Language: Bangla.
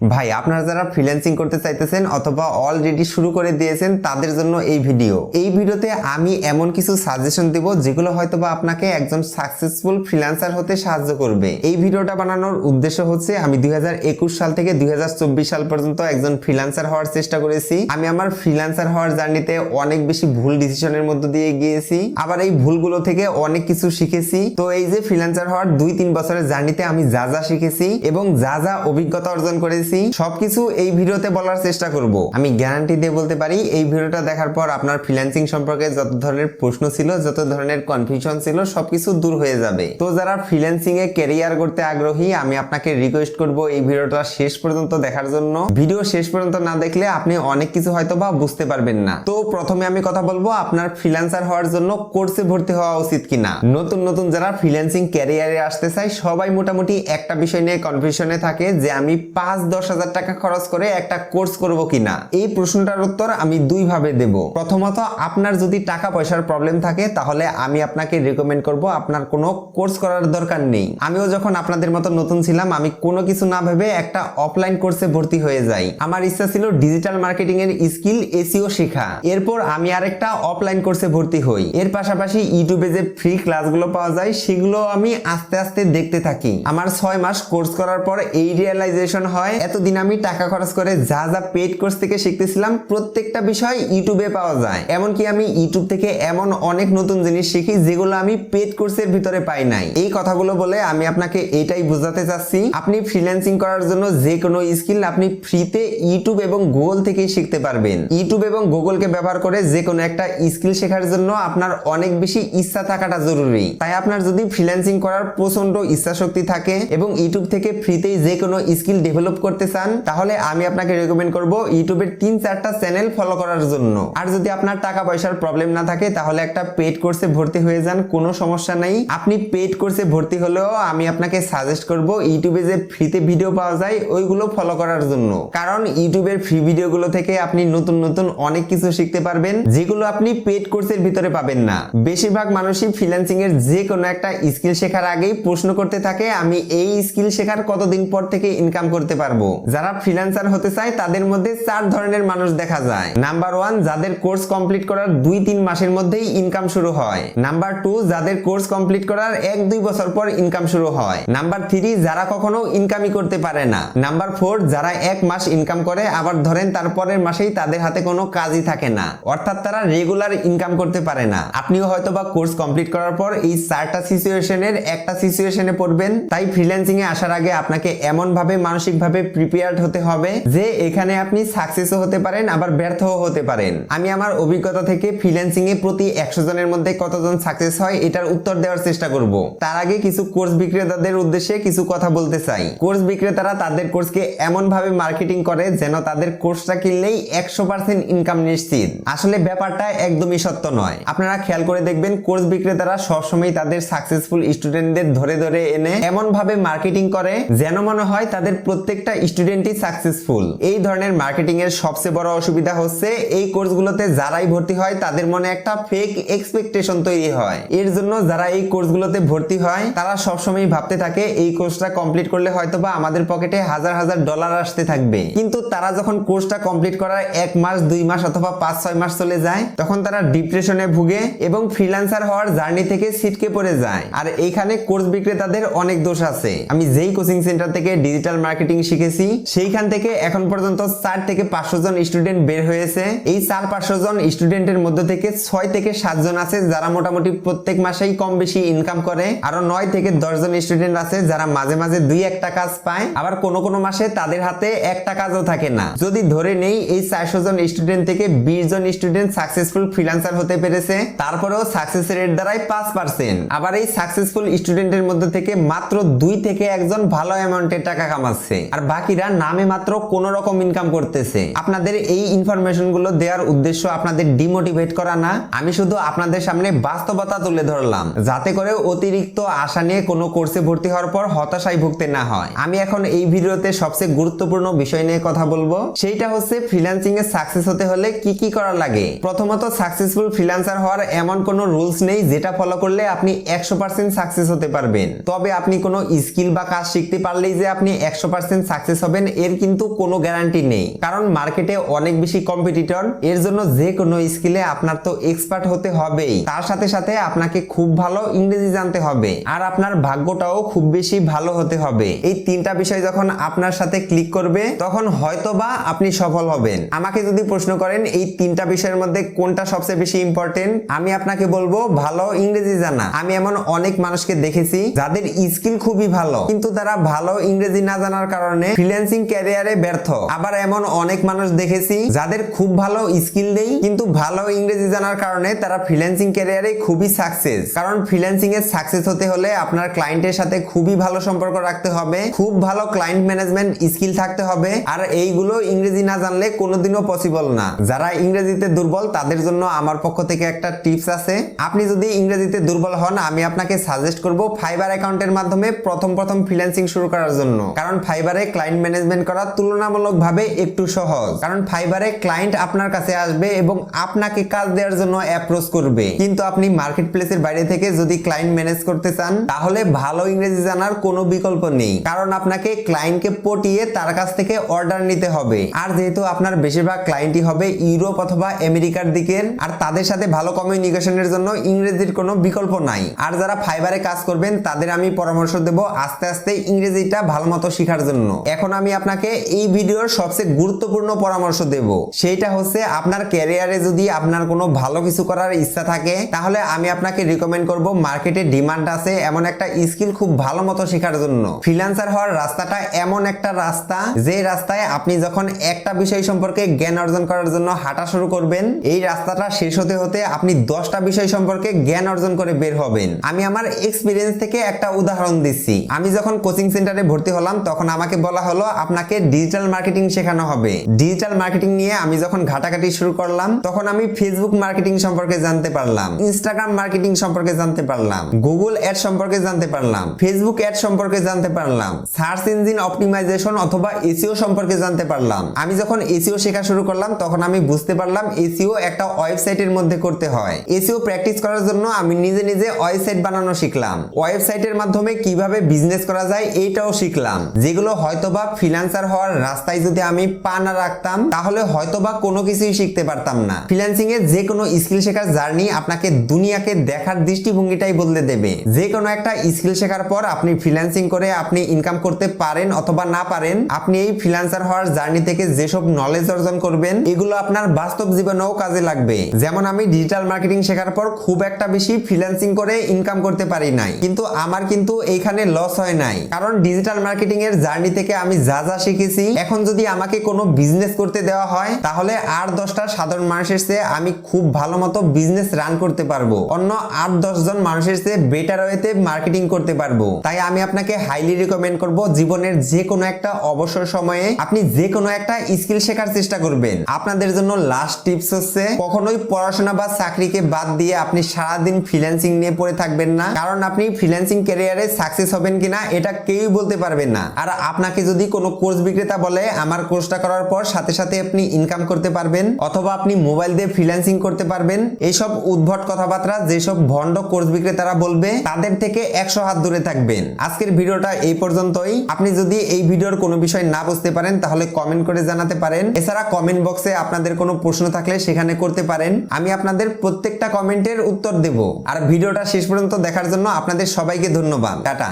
ভাই আপনারা যারা ফ্রিল্যান্সিং করতে চাইতেছেন অথবা অলরেডি শুরু করে দিয়েছেন তাদের জন্য এই ভিডিওতে আমি এমন কিছু সাজেশন দেব যেগুলো হয়তোবা আপনাকে একজন সাকসেসফুল ফ্রিল্যান্সার হতে সাহায্য করবে। এই ভিডিওটা বানানোর উদ্দেশ্য হচ্ছে আমি 2021 সাল থেকে 2024 সাল পর্যন্ত একজন ফ্রিল্যান্সার হওয়ার চেষ্টা করেছি। আমি আমার ফ্রিল্যান্সার হওয়ার জার্নিতে অনেক বেশি ভুল ডিসিশনের মধ্য দিয়ে গিয়েছি, আবার এই ভুলগুলো থেকে অনেক কিছু শিখেছি। তো এই যে ফ্রিল্যান্সার হওয়ার 2-3 বছরের জার্নিতে আমি যা যা শিখেছি এবং যা যা অভিজ্ঞতা অর্জন করেছি সবকিছু এই ভিডিওতে বলার চেষ্টা করব। আমি গ্যারান্টি দিয়ে বলতে পারি এই ভিডিওটা দেখার পর আপনার ফ্রিল্যান্সিং সম্পর্কে যত ধরনের প্রশ্ন ছিল, যত ধরনের কনফিউশন ছিল সবকিছু দূর হয়ে যাবে। তো যারা ফ্রিল্যান্সিং এ ক্যারিয়ার করতে আগ্রহী আমি আপনাকে রিকোয়েস্ট করব এই ভিডিওটা শেষ পর্যন্ত দেখার জন্য। ভিডিও শেষ পর্যন্ত না দেখলে আপনি অনেক কিছু হয়তো বা বুঝতে পারবেন না। তো প্রথমে আমি কথা বলবো আপনার ফ্রিল্যান্সার হওয়ার জন্য কোর্সে ভর্তি হওয়া উচিত কিনা। নতুন যারা ফ্রিল্যান্সিং ক্যারিয়ারে আসতে চায় সবাই মোটামুটি একটা বিষয় নিয়ে কনফিউশনে থাকে যে আমি 5-10 হাজার টাকা খরচ করে একটা কোর্স করব কিনা। এই প্রশ্নটার উত্তর আমি দুই ভাবে দেব। প্রথমত, আপনার যদি টাকা পয়সার প্রবলেম থাকে তাহলে আমি আপনাকে রেকমেন্ড করব আপনার কোনো কোর্স করার দরকার নেই। আমিও যখন আপনাদের মতো নতুন ছিলাম আমি কোনো কিছু না ভেবে একটা অফলাইন কোর্সে ভর্তি হয়ে যাই। আমার ইচ্ছা ছিল ডিজিটাল মার্কেটিং এর স্কিল এসইও শেখা। এরপর আমি আরেকটা অফলাইন কোর্সে ভর্তি হই। এর পাশাপাশি ইউটিউবে যে ফ্রি ক্লাসগুলো পাওয়া যায় সেগুলো আমি আস্তে আস্তে দেখতে থাকি। আমার 6 মাস কোর্স করার পর এই রিয়েলাইজেশন হয় এতদিন আমি টাকা খরচ করে যা যা পেইড কোর্স থেকে শিখতেছিলাম প্রত্যেকটা বিষয় ইউটিউবে পাওয়া যায়। এমনকি আমি ইউটিউব থেকে এমন অনেক নতুন জিনিস শিখি যেগুলো আমি পেইড কোর্সের ভিতরে পাই নাই। এই কথাগুলো বলে আমি আপনাকে এটাই বোঝাতে চাচ্ছি আপনি ফ্রিল্যান্সিং করার জন্য যে কোনো স্কিল আপনি ফ্রিতে ইউটিউব এবং গুগল থেকেই শিখতে পারবেন। ইউটিউব এবং গুগলকে ব্যবহার করে যে কোনো একটা স্কিল শেখার জন্য আপনার অনেক বেশি ইচ্ছা থাকাটা জরুরি। তাই আপনার যদি ফ্রিল্যান্সিং করার প্রচন্ড ইচ্ছা শক্তি থাকে এবং ইউটিউব থেকে ফ্রিতেই যে কোনো স্কিল ডেভেলপ করতে চান তাহলে আমি আপনাকে রেকমেন্ড করব ইউটিউবের 3-4টা চ্যানেল ফলো করার জন্য। আর যদি আপনার টাকা পয়সার প্রবলেম না থাকে তাহলে একটা পেইড কোর্সে ভর্তি হয়ে যান, কোনো সমস্যা নাই। আপনি পেইড কোর্সে ভর্তি হলেও আমি আপনাকে সাজেস্ট করব ইউটিউবে যে ফ্রিতে ভিডিও পাওয়া যায় ওইগুলো ফলো করার জন্য। কারণ ইউটিউবের ফ্রি ভিডিওগুলো থেকে আপনি নতুন অনেক কিছু শিখতে পারবেন যেগুলো আপনি পেইড কোর্সের ভিতরে পাবেন না। বেশিরভাগ মানুষই ফ্রিল্যান্সিং এর যে কোনো একটা স্কিল শেখার আগেই প্রশ্ন করতে থাকে আমি এই স্কিল শেখার কতদিন পর থেকে ইনকাম করতে পারবো। যারা ফ্রিল্যান্সার হতে চায় তাদের মধ্যে 4 ধরনের মানুষ দেখা যায়। নাম্বার 1, যাদের কোর্স কমপ্লিট করার 2-3 মাসের মধ্যেই ইনকাম শুরু হয়। নাম্বার 2, যাদের কোর্স কমপ্লিট করার 1-2 বছর পর ইনকাম শুরু হয়। নাম্বার 3, যারা কখনো ইনকামই করতে পারে না। নাম্বার 4, যারা 1 মাস ইনকাম করে আবার ধরেন তারপরের মাসেই তাদের হাতে কোনো কাজই থাকে না, অর্থাৎ তারা রেগুলার ইনকাম করতে পারে না। আপনিও হয়তোবা কোর্স কমপ্লিট করার পর এই 4টা সিচুয়েশনের একটা সিচুয়েশনে পড়বেন। তাই ফ্রিল্যান্সিং এ আসার আগে আপনাকে এমন ভাবে মানসিকভাবে প্রিপেয়ার্ড হতে হবে যে এখানে আপনি সাকসেসও হতে পারেন আবার ব্যর্থও হতে পারেন। আমি আমার অভিজ্ঞতা থেকে ফ্রিল্যান্সিং এ প্রতি 100 জনের মধ্যে কতজন সাকসেস হয় এটার উত্তর দেওয়ার চেষ্টা করব। তার আগে কিছু কোর্স বিক্রেতাদের উদ্দেশ্যে কিছু কথা বলতে চাই। কোর্স বিক্রেতারা তাদের কোর্সকে এমন ভাবে মার্কেটিং করে যেন তাদের কোর্সটা কিনলেই 100% ইনকাম নিশ্চিত। আসলে ব্যাপারটা একদমই সত্য নয়। আপনারা খেয়াল করে দেখবেন কোর্স বিক্রেতারা সবসময় তাদের সাকসেসফুল স্টুডেন্টদের ধরে এনে এমন ভাবে মার্কেটিং করে যেন মনে হয় তাদের প্রত্যেকটা স্টুডেন্টই সাকসেসফুল। এই ধরনের মার্কেটিং এর সবচেয়ে বড় অসুবিধা হচ্ছে এই কোর্সগুলোতে যারাই ভর্তি হয় তাদের মনে একটা ফেক এক্সপেকটেশন তৈরি হয়। এর জন্য যারা এই কোর্সগুলোতে ভর্তি হয় তারা সবসময় ভাবতে থাকে এই কোর্সটা কমপ্লিট করলে হয়তোবা আমাদের পকেটে হাজার ডলার আসতে থাকবে। কিন্তু তারা যখন কোর্সটা কমপ্লিট করার 1 মাস 2 মাস অথবা 5-6 মাস চলে যায় তখন তারা ডিপ্রেশনে ভুগে এবং ফ্রিল্যান্সার হওয়ার জার্নি থেকে ছিটকে পড়ে যায়। আর এইখানে কোর্স বিক্রেতাদের অনেক দোষ আছে। আমি যেই কোচিং সেন্টার থেকে ডিজিটাল মার্কেটিং শিখেছি সেইখান থেকে এখন পর্যন্ত 4 থেকে 500 জন স্টুডেন্ট বের হয়েছে। এই 4-500 জন স্টুডেন্টের মধ্যে থেকে 6 থেকে 7 জন আছে যারা মোটামুটি প্রত্যেক মাসেই কম বেশি ইনকাম করে। আরো 9 থেকে 10 জন স্টুডেন্ট আছে যারা মাঝে 2-1টা কাজ পায়, আবার কোনো মাসে তাদের হাতে একটা কাজও থাকে না। যদি ধরে নেই এই 400 জন স্টুডেন্ট থেকে 20 জন স্টুডেন্ট সাকসেসফুল ফ্রিল্যান্সার হতে পেরেছে, তারপরেও সাকসেস রেট দাঁড়ায় 5%। আবার এই সাকসেসফুল স্টুডেন্টের মধ্যে থেকে মাত্র 2 থেকে 1 জন ভালো অ্যামাউন্টের টাকা কামাচ্ছে আর বাকিরা নামে মাত্র কোন রকম ইনকাম করতেছে। আপনাদের এই ইনফরমেশন গুলো দেওয়ার উদ্দেশ্য আপনাদের ডিমোটিভেট করা না, আমি শুধু আপনাদের সামনে বাস্তবতা তুলে ধরলাম যাতে করে অতিরিক্ত আশা নিয়ে কোনো কোর্সে ভর্তি হওয়ার পর হতাশায় ভুগতে না হয়। আমি এখন এই ভিডিওতে সবচেয়ে গুরুত্বপূর্ণ বিষয় নিয়ে কথা বলবো, সেইটা হচ্ছে ফ্রিল্যান্সিং এ সাকসেস হতে হলে কি করা লাগে। প্রথমত, সাকসেসফুল ফ্রিল্যান্সার হওয়ার এমন কোনো রুলস নেই যেটা ফলো করলে আপনি 100% সাকসেস হতে পারবেন। তবে আপনি কোনো স্কিল বা কাজ শিখতে পারলেই যে আপনি 100% সাকসেস সাকসেস হবেন এর কিন্তু কোনো গ্যারান্টি নেই, কারণ মার্কেটে অনেক বেশি কম্পিটিটর। এর জন্য যে কোনো স্কিলে আপনার তো এক্সপার্ট হতে হবেই, তার সাথে সাথে আপনাকে খুব ভালো ইংরেজি জানতে হবে আর আপনার ভাগ্যটাও খুব বেশি ভালো হতে হবে। এই তিনটা বিষয় যখন আপনার সাথে ক্লিক করবে তখন হয়তোবা আপনি সফল হবেন। আমাকে যদি প্রশ্ন করেন এই তিনটা বিষয়ের মধ্যে কোনটা সবচেয়ে বেশি ইম্পর্টেন্ট, আমি আপনাকে বলবো ভালো ইংরেজি জানা। আমি এমন অনেক মানুষকে দেখেছি যাদের স্কিল খুবই ভালো কিন্তু তারা ভালো ইংরেজি না জানার কারণে ফ্রিল্যান্সিং ক্যারিয়ারে ব্যর্থ। আবার এমন অনেক মানুষ দেখেছি যাদের খুব ভালো স্কিল নেই কিন্তু ভালো ইংরেজি জানার কারণে তারা ফ্রিল্যান্সিং ক্যারিয়ারে খুবই সাকসেস। কারণ ফ্রিল্যান্সিং এ সাকসেস হতে হলে আপনার ক্লায়েন্টের সাথে খুবই ভালো সম্পর্ক রাখতে হবে, খুব ভালো ক্লায়েন্ট ম্যানেজমেন্ট স্কিল থাকতে হবে, আর এইগুলো ইংরেজি না জানলে কোনোদিনও পসিবল না। যারা ইংরেজিতে দুর্বল তাদের জন্য আমার পক্ষ থেকে একটা টিপস আছে। আপনি যদি ইংরেজিতে দুর্বল হন আমি আপনাকে সাজেস্ট করব ফাইবার অ্যাকাউন্টের মাধ্যমে প্রথম ফ্রিল্যান্সিং শুরু করার জন্য। কারণ ফাইবারে ক্লায়েন্ট ম্যানেজমেন্ট করা তুলনামূলকভাবে একটু সহজ, কারণ ফাইবারে ক্লায়েন্ট আপনার কাছে আসবে এবং আপনাকে কাজ দেওয়ার জন্য অ্যাপ্রোচ করবে। কিন্তু আপনি মার্কেট প্লেসের বাইরে থেকে যদি ক্লায়েন্ট ম্যানেজ করতে চান তাহলে ভালো ইংরেজি জানার কোনো বিকল্প নেই, কারণ আপনাকে ক্লায়েন্টকে পটিয়ে তার কাছ থেকে অর্ডার নিতে হবে। আর যেহেতু আপনার বেশিরভাগ ক্লায়েন্টই হবে ইউরোপ অথবা আমেরিকার দিকের, আর তাদের সাথে ভালো কমিউনিকেশনের জন্য ইংরেজির কোনো বিকল্প নাই। আর যারা ফাইবারে কাজ করবেন তাদের আমি পরামর্শ দেব আস্তে আস্তে ইংরেজিটা ভালো মতো শেখার জন্য। এখন আমি আপনাকে এই ভিডিওর সবচেয়ে গুরুত্বপূর্ণ পরামর্শ দেব, সেইটা হচ্ছে আপনার ক্যারিয়ারে যদি আপনার কোনো ভালো কিছু করার ইচ্ছা থাকে তাহলে আমি আপনাকে রিকমেন্ড করব মার্কেটে ডিমান্ড আছে এমন একটা স্কিল খুব ভালো মতো শেখার জন্য। ফ্রিল্যান্সার হওয়ার রাস্তাটা এমন একটা রাস্তা যে রাস্তায় আপনি যখন একটা বিষয় সম্পর্কে জ্ঞান অর্জন করার জন্য হাঁটা শুরু করবেন, এই রাস্তাটা শেষ হতে হতে আপনি 10টা বিষয় সম্পর্কে জ্ঞান অর্জন করে বের হবেন। আমি আমার এক্সপিরিয়েন্স থেকে একটা উদাহরণ দিচ্ছি। আমি যখন কোচিং সেন্টারে ভর্তি হলাম তখন আমাকে বলা হলো আপনাকে ডিজিটাল মার্কেটিং শেখানো হবে। ডিজিটাল মার্কেটিং নিয়ে আমি যখন ঘাটাঘাটি শুরু করলাম তখন আমি ফেসবুক মার্কেটিং সম্পর্কে জানতে পারলাম, ইনস্টাগ্রাম মার্কেটিং সম্পর্কে জানতে পারলাম, গুগল অ্যাড সম্পর্কে জানতে পারলাম, ফেসবুক অ্যাড সম্পর্কে জানতে পারলাম, সার্চ ইঞ্জিন অপটিমাইজেশন অথবা এসইও সম্পর্কে জানতে পারলাম। আমি যখন এসইও শেখা শুরু করলাম তখন আমি বুঝতে পারলাম এসইও একটা ওয়েবসাইটের মধ্যে করতে হয়। এসইও প্র্যাকটিস করার জন্য আমি নিজে নিজে ওয়েবসাইট বানানো শিখলাম, ওয়েবসাইটের মাধ্যমে কিভাবে বিজনেস করা যায় এইটাও শিখলাম, যেগুলো হয়তোবা ফ্রিল্যান্সার হওয়ার রাস্তায় যদি আমি পা না রাখতাম তাহলে হয়তোবা কোনো কিছুই শিখতে পারতাম না। ফ্রিল্যান্সিং এ যে কোনো স্কিল শেখার জার্নি আপনাকে দুনিয়াকে দেখার দৃষ্টিভঙ্গিটাই বদলে দেবে। যে কোনো একটা স্কিল শেখার পর আপনি ফ্রিল্যান্সিং করে আপনি ইনকাম করতে পারেন অথবা না পারেন, আপনি এই ফ্রিল্যান্সার হওয়ার জার্নি থেকে যেসব নলেজ অর্জন করবেন এগুলো আপনার বাস্তব জীবনেও কাজে লাগবে। যেমন আমি ডিজিটাল মার্কেটিং শেখার পর খুব একটা বেশি ফ্রিল্যান্সিং করে ইনকাম করতে পারি নাই, কিন্তু আমার কিন্তু এইখানে লস হয় নাই, কারণ ডিজিটাল মার্কেটিং এর জার্নি থেকে আমি যা যা শিখেছি এখন যদি আমাকে কোনো বিজনেস করতে দেওয়া হয় তাহলে আর 10টা সাধারণ মানুষের চেয়ে আমি খুব ভালো মতো বিজনেস রান করতে পারবো, অন্য 8-10 জন মানুষের চেয়ে বেটার ওয়েতে মার্কেটিং করতে পারবো। তাই আমি আপনাকে হাইলি রিকমেন্ড করব জীবনের যে কোনো একটা অবসর সময়ে আপনি যে কোনো একটা স্কিল শেখার চেষ্টা করবেন। আপনাদের জন্য লাস্ট টিপস হচ্ছে কখনোই পড়াশোনা বা চাকরিকে বাদ দিয়ে আপনি সারাদিন ফ্রিল্যান্সিং নিয়ে পড়ে থাকবেন না, কারণ আপনি ফ্রিল্যান্সিং ক্যারিয়ারে সাকসেস হবেন কিনা এটা কেউই বলতে পারবেন না। আর আপনাকে যদি কোনো কোর্স বিক্রেতা বলে আমার কোর্সটা করার পর সাথে সাথে আপনি ইনকাম করতে পারবেন অথবা আপনি মোবাইল দিয়ে ফ্রিল্যান্সিং করতে পারবেন, এইসব উদ্ভট কথাবার্তা যেসব ভণ্ড কোর্স বিক্রেতারা বলবে তাদের থেকে 100 হাত দূরে থাকবেন। আজকের ভিডিওটা এই পর্যন্তই। আপনি যদি এই ভিডিওর কোনো বিষয় না বুঝতে পারেন তাহলে কমেন্ট করে জানাতে পারেন। এছাড়া কমেন্ট বক্সে আপনাদের কোনো প্রশ্ন থাকলে সেখানে করতে পারেন, আমি আপনাদের প্রত্যেকটা কমেন্টের উত্তর দেব। আর ভিডিওটা শেষ পর্যন্ত দেখার জন্য আপনাদের সবাইকে ধন্যবাদ। টাটা।